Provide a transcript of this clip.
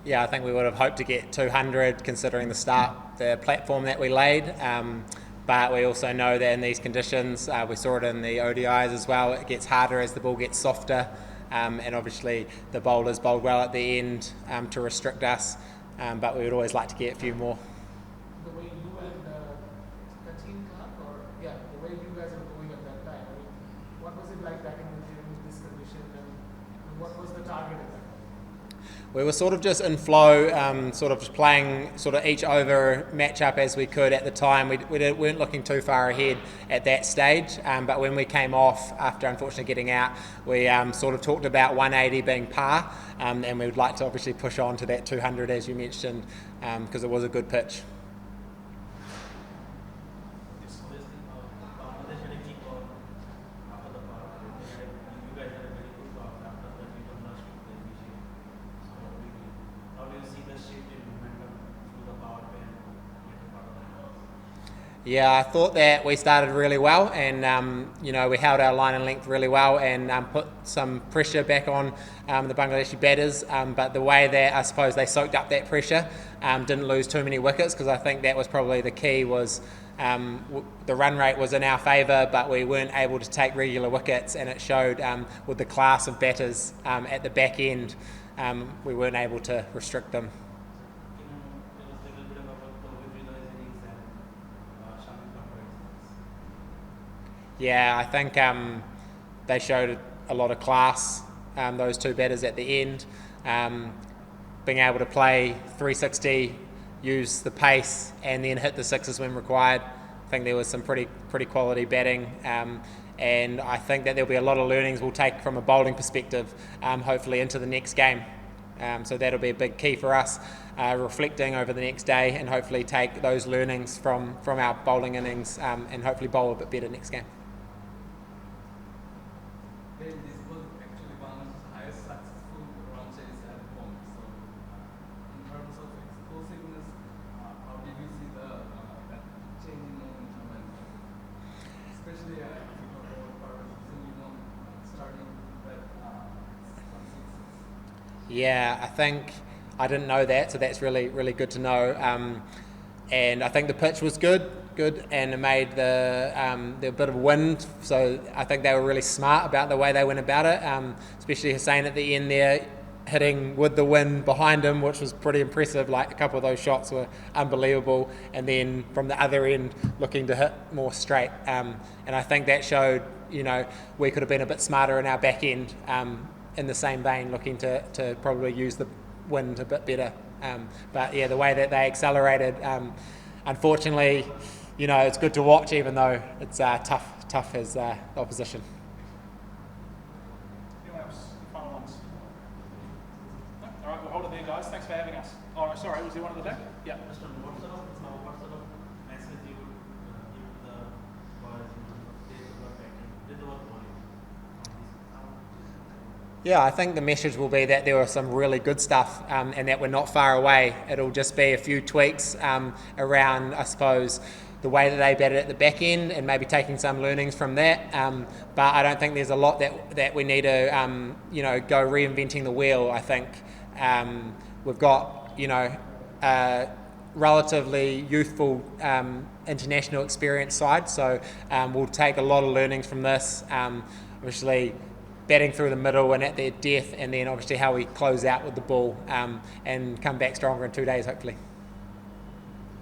Yeah, I think we would have hoped to get 200 considering the platform that we laid. But we also know that in these conditions, we saw it in the ODIs as well, it gets harder as the ball gets softer. And obviously the bowlers bowled well at the end to restrict us. But we would always like to get a few more. The way you and the team the way you guys were going at that time, I mean, what was it like batting with you in this condition, and what was the target at that time? We were sort of just in flow, sort of just playing sort of each over matchup as we could at the time. We weren't looking too far ahead at that stage, but when we came off after unfortunately getting out, we sort of talked about 180 being par, and we would like to obviously push on to that 200 as you mentioned, because it was a good pitch. Yeah, I thought that we started really well, and we held our line and length really well, and put some pressure back on the Bangladeshi batters. But the way that I suppose they soaked up that pressure, didn't lose too many wickets, because I think that was probably the key. Was the run rate was in our favour, but we weren't able to take regular wickets, and it showed with the class of batters at the back end. We weren't able to restrict them. Yeah, I think they showed a lot of class, those two batters at the end. Being able to play 360, use the pace, and then hit the sixes when required. I think there was some pretty quality batting, and I think that there'll be a lot of learnings we'll take from a bowling perspective, hopefully into the next game. So that'll be a big key for us, reflecting over the next day, and hopefully take those learnings from our bowling innings, and hopefully bowl a bit better next game. This was actually Bangladesh's highest successful run chase at home. So, in terms of explosiveness, how did you see that change in momentum, and especially if you talk about starting that some sixes? Yeah, I think I didn't know that, so that's really good to know. And I think the pitch was good, and it made there a bit of wind, so I think they were really smart about the way they went about it, especially Hussain at the end there, hitting with the wind behind him, which was pretty impressive. Like, a couple of those shots were unbelievable, and then from the other end looking to hit more straight, and I think that showed we could have been a bit smarter in our back end, in the same vein, looking to probably use the wind a bit better. But yeah, the way that they accelerated, unfortunately, it's good to watch, even though it's tough as the opposition. Anyone else? Final ones? No? All right, we'll hold it there, guys. Thanks for having us. All right, sorry, was there one at the back? Yeah. What sort of message you would give the boys in terms of state of batting with our bowling? Yeah, I think the message will be that there was some really good stuff, and that we're not far away. It'll just be a few tweaks around, I suppose, the way that they batted at the back end, and maybe taking some learnings from that. But I don't think there's a lot that we need to, go reinventing the wheel. I think we've got, a relatively youthful international experience side, so we'll take a lot of learnings from this. Obviously, batting through the middle and at their death, and then obviously how we close out with the ball, and come back stronger in 2 days, hopefully.